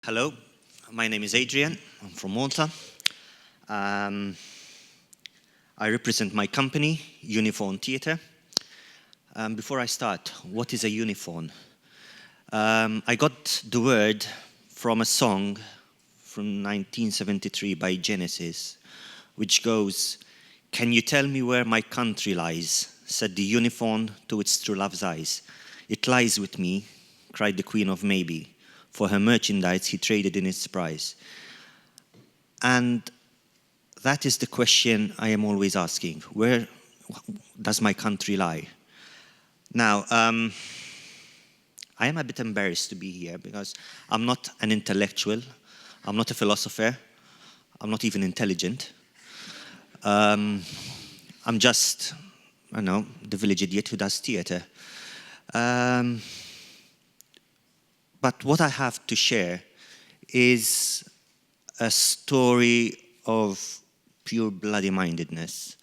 Hello, my name is Adrian. I'm from Malta. Um, I represent my company, Unifaun Theatre. Before I start, what is a Unifaun? I got the word from a song from 1973 by Genesis, which goes, "Can you tell me where my country lies?" said the Unifaun to its true love's eyes. "It lies with me," cried the Queen of Maybe. For her merchandise he traded in its price. And that is the question I am always asking. Where does my country lie? Now, I am a bit embarrassed to be here because I'm not an intellectual, I'm not a philosopher, I'm not even intelligent. I'm just, the village idiot who does theatre. But what I have to share is a story of pure bloody-mindedness,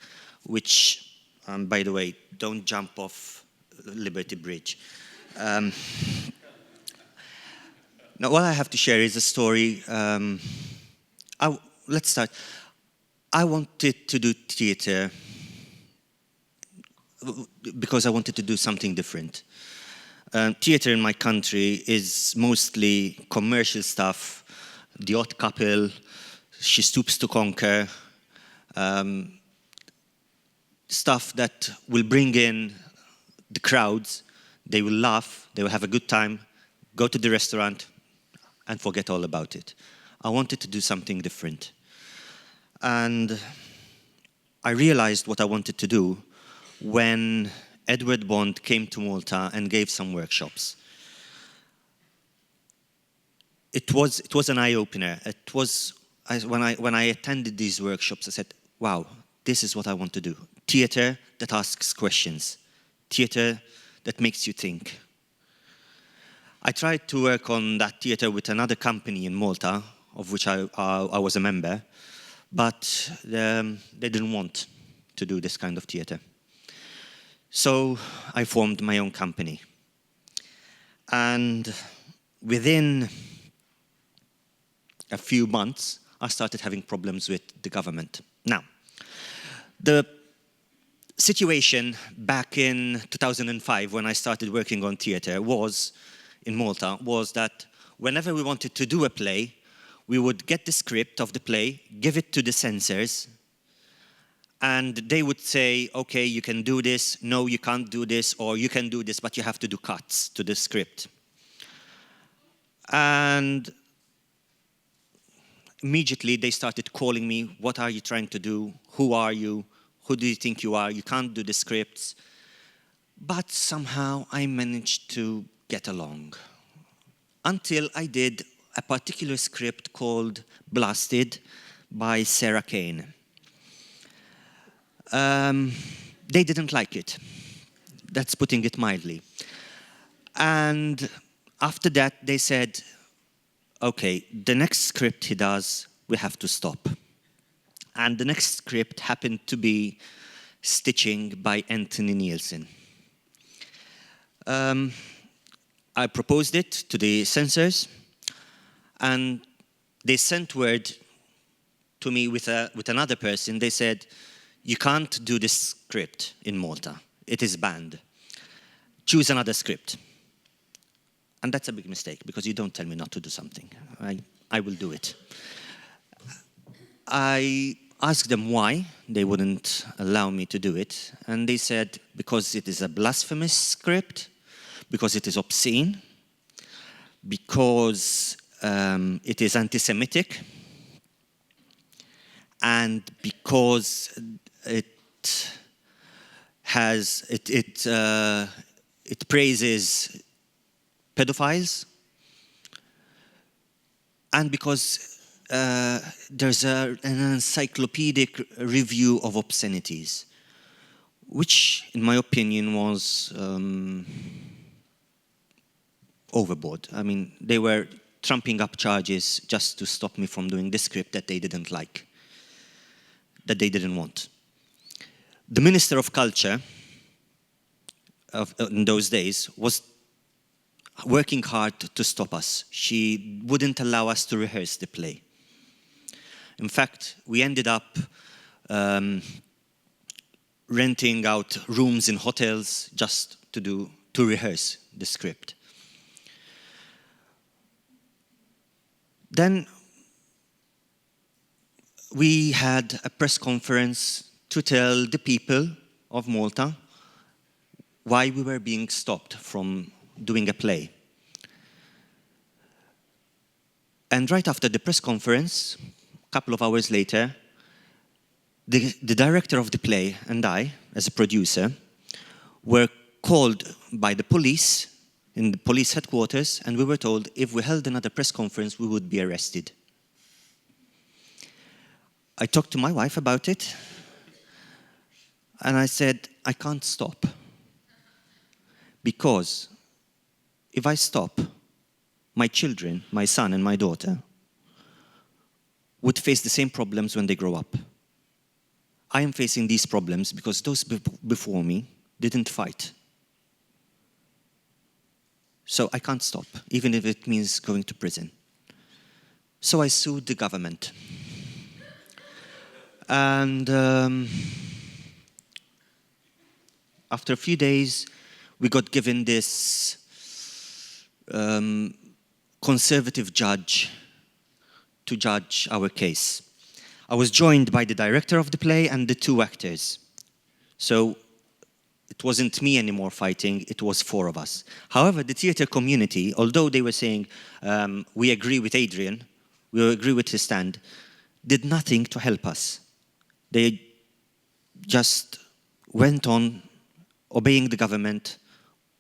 which, by the way, don't jump off Liberty Bridge. Now, what I have to share is a story. Let's start. I wanted to do theatre because I wanted to do something different. Theatre in my country is mostly commercial stuff, The Odd Couple, She Stoops to Conquer, stuff that will bring in the crowds, they will laugh, they will have a good time, go to the restaurant, and forget all about it. I wanted to do something different. And I realized what I wanted to do when Edward Bond came to Malta and gave some workshops. It was an eye-opener. When I attended these workshops, I said, wow, this is what I want to do. Theatre that asks questions. Theatre that makes you think. I tried to work on that theatre with another company in Malta, of which I was a member, but they didn't want to do this kind of theatre. So I formed my own company. And within a few months, I started having problems with the government. Now, the situation back in 2005, when I started working on theatre, in Malta, was that whenever we wanted to do a play, we would get the script of the play, give it to the censors, and they would say, okay, you can do this, no, you can't do this, or you can do this, but you have to do cuts to the script. And immediately they started calling me, what are you trying to do? Who are you? Who do you think you are? You can't do the scripts. But somehow I managed to get along. Until I did a particular script called Blasted by Sarah Kane. They didn't like it. That's putting it mildly. And after that, they said, okay, the next script he does, we have to stop. And the next script happened to be Stitching by Anthony Nielsen. I proposed it to the censors, and they sent word to me with another person. They said, you can't do this script in Malta. It is banned. Choose another script. And that's a big mistake, because you don't tell me not to do something. I will do it. I asked them why they wouldn't allow me to do it. And they said, because it is a blasphemous script, because it is obscene, because it is anti-Semitic, and because it praises pedophiles, and because there's an encyclopedic review of obscenities, which, in my opinion, was overboard. I mean, they were trumping up charges just to stop me from doing this script that they didn't like, that they didn't want. The Minister of Culture in those days was working hard to stop us. She wouldn't allow us to rehearse the play. In fact, we ended up renting out rooms in hotels just to rehearse the script. Then we had a press conference to tell the people of Malta why we were being stopped from doing a play. And right after the press conference, a couple of hours later, the director of the play and I, as a producer, were called by the police in the police headquarters, and we were told if we held another press conference, we would be arrested. I talked to my wife about it, and I said, I can't stop. Because if I stop, my children, my son and my daughter, would face the same problems when they grow up. I am facing these problems because those before me didn't fight. So I can't stop, even if it means going to prison. So I sued the government. And after a few days, we got given this conservative judge to judge our case. I was joined by the director of the play and the two actors. So it wasn't me anymore fighting, it was four of us. However, the theatre community, although they were saying, we agree with Adrian, we agree with his stand, did nothing to help us. They just went on obeying the government,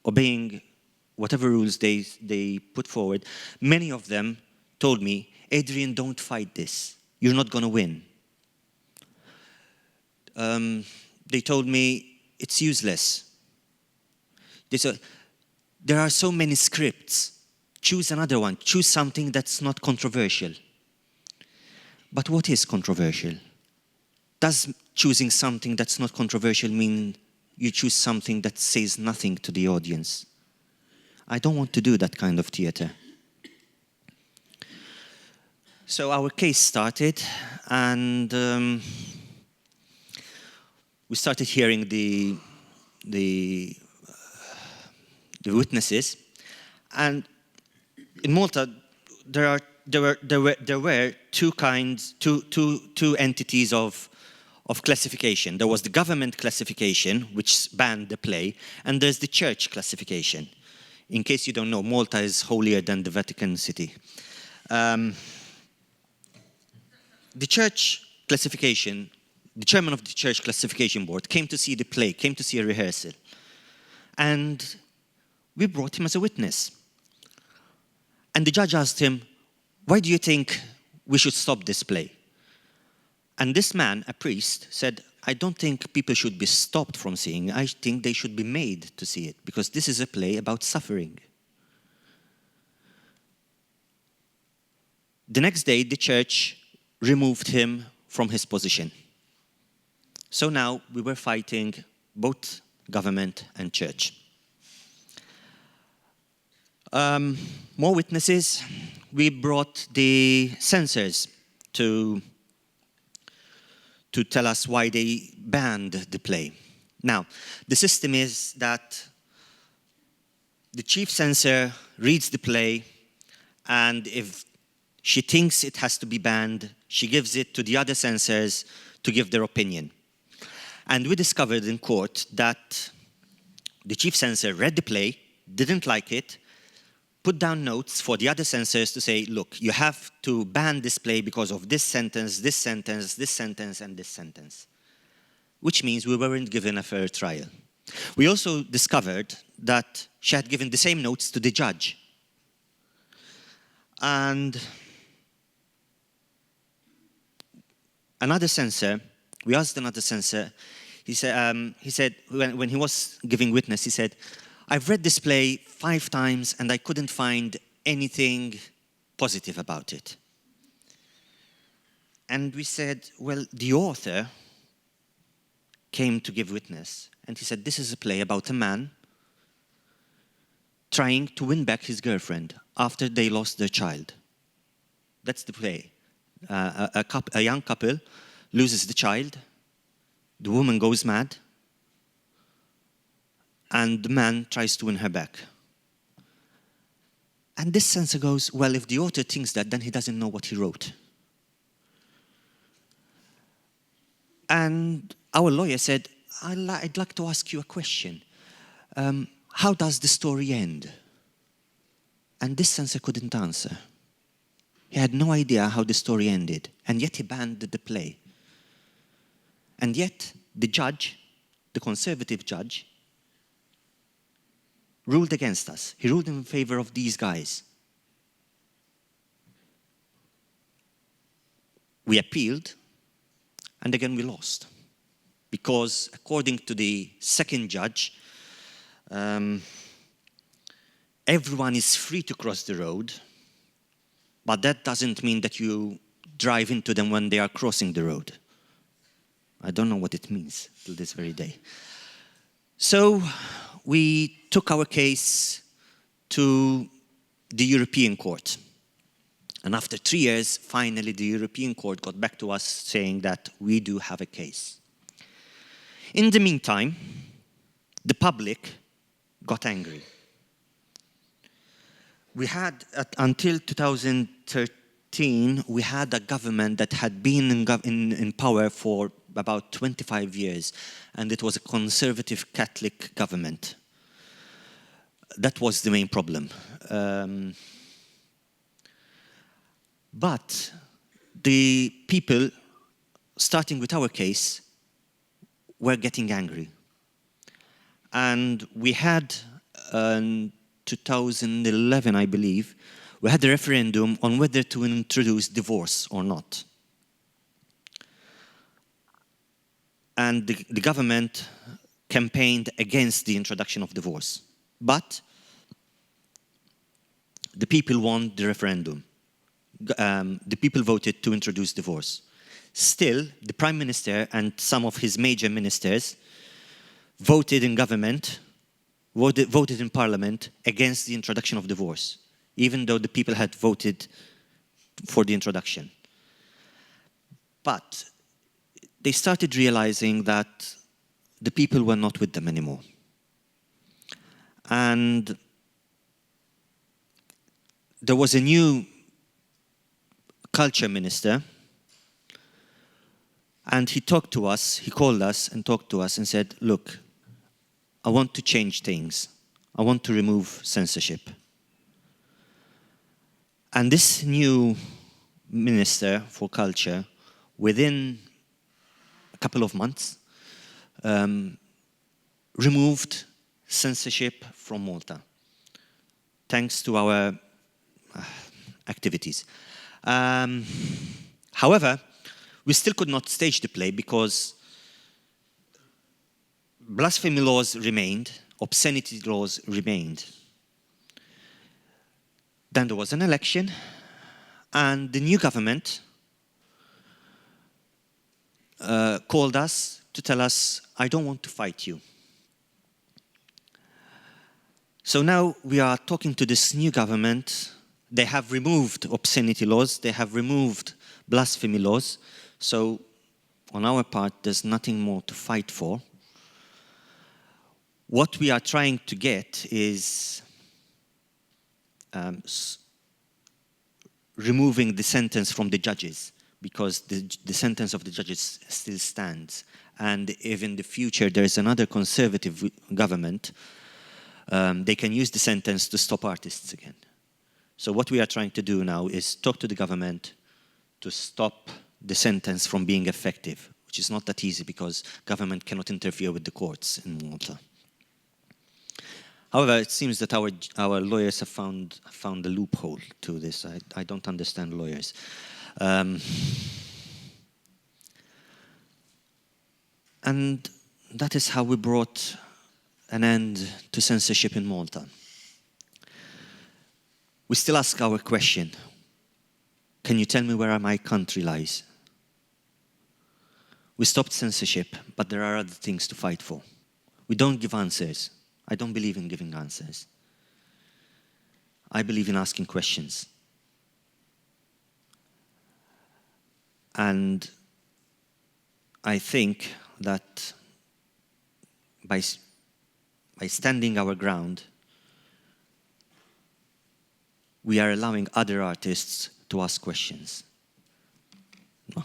obeying whatever rules they put forward. Many of them told me, Adrian, don't fight this. You're not going to win. They told me, it's useless. They said, there are so many scripts. Choose another one. Choose something that's not controversial. But what is controversial? Does choosing something that's not controversial mean you choose something that says nothing to the audience? I don't want to do that kind of theatre. So our case started, and we started hearing the witnesses. And in Malta, there were two entities of classification. There was the government classification, which banned the play, and there's the church classification. In case you don't know, Malta is holier than the Vatican City. The church classification, the chairman of the church classification board came to see the play, came to see a rehearsal. And we brought him as a witness. And the judge asked him, why do you think we should stop this play? And this man, a priest, said, I don't think people should be stopped from seeing it. I think they should be made to see it, because this is a play about suffering. The next day, the church removed him from his position. So now we were fighting both government and church. More witnesses. We brought the censors to tell us why they banned the play. Now, the system is that the chief censor reads the play, and if she thinks it has to be banned, she gives it to the other censors to give their opinion. And we discovered in court that the chief censor read the play, didn't like it, put down notes for the other censors to say, look, you have to ban this play because of this sentence, this sentence, this sentence, and this sentence. Which means we weren't given a fair trial. We also discovered that she had given the same notes to the judge. And another censor, we asked another censor, he said when he was giving witness, he said, I've read this play 5 times and I couldn't find anything positive about it. And we said, well, the author came to give witness, and he said, this is a play about a man trying to win back his girlfriend after they lost their child. That's the play. A young couple loses the child, the woman goes mad, and the man tries to win her back. And this censor goes, well, if the author thinks that, then he doesn't know what he wrote. And our lawyer said, I'd like to ask you a question. How does the story end? And this censor couldn't answer. He had no idea how the story ended, and yet he banned the play. And yet the judge, the conservative judge, ruled against us. He ruled in favor of these guys. We appealed, and again we lost. Because according to the second judge, everyone is free to cross the road, but that doesn't mean that you drive into them when they are crossing the road. I don't know what it means till this very day. So we took our case to the European Court. And after 3 years, finally the European Court got back to us saying that we do have a case. In the meantime, the public got angry. We had, until 2013, we had a government that had been in power for about 25 years, and it was a conservative Catholic government. That was the main problem. But the people, starting with our case, were getting angry. And we had, in 2011, I believe, we had a referendum on whether to introduce divorce or not. And the government campaigned against the introduction of divorce. But the people won the referendum. The people voted to introduce divorce. Still, the Prime Minister and some of his major ministers voted in government, voted in Parliament against the introduction of divorce, even though the people had voted for the introduction. But they started realizing that the people were not with them anymore. And there was a new culture minister, and he talked to us, he called us and talked to us and said, look, I want to change things. I want to remove censorship. And this new minister for culture, within a couple of months, removed censorship from Malta, thanks to our activities. However, we still could not stage the play because blasphemy laws remained, obscenity laws remained. Then there was an election, and the new government called us to tell us, I don't want to fight you. So now we are talking to this new government. They have removed obscenity laws, they have removed blasphemy laws, so on our part there's nothing more to fight for. What we are trying to get is removing the sentence from the judges, because the sentence of the judges still stands. And if in the future there is another conservative government, they can use the sentence to stop artists again. So what we are trying to do now is talk to the government to stop the sentence from being effective, which is not that easy because government cannot interfere with the courts in Malta. However, it seems that our lawyers have found a loophole to this. I don't understand lawyers. And that is how we brought an end to censorship in Malta. We still ask our question, can you tell me where my country lies? We stopped censorship, but there are other things to fight for. We don't give answers. I don't believe in giving answers. I believe in asking questions. And I think that by standing our ground, we are allowing other artists to ask questions. No.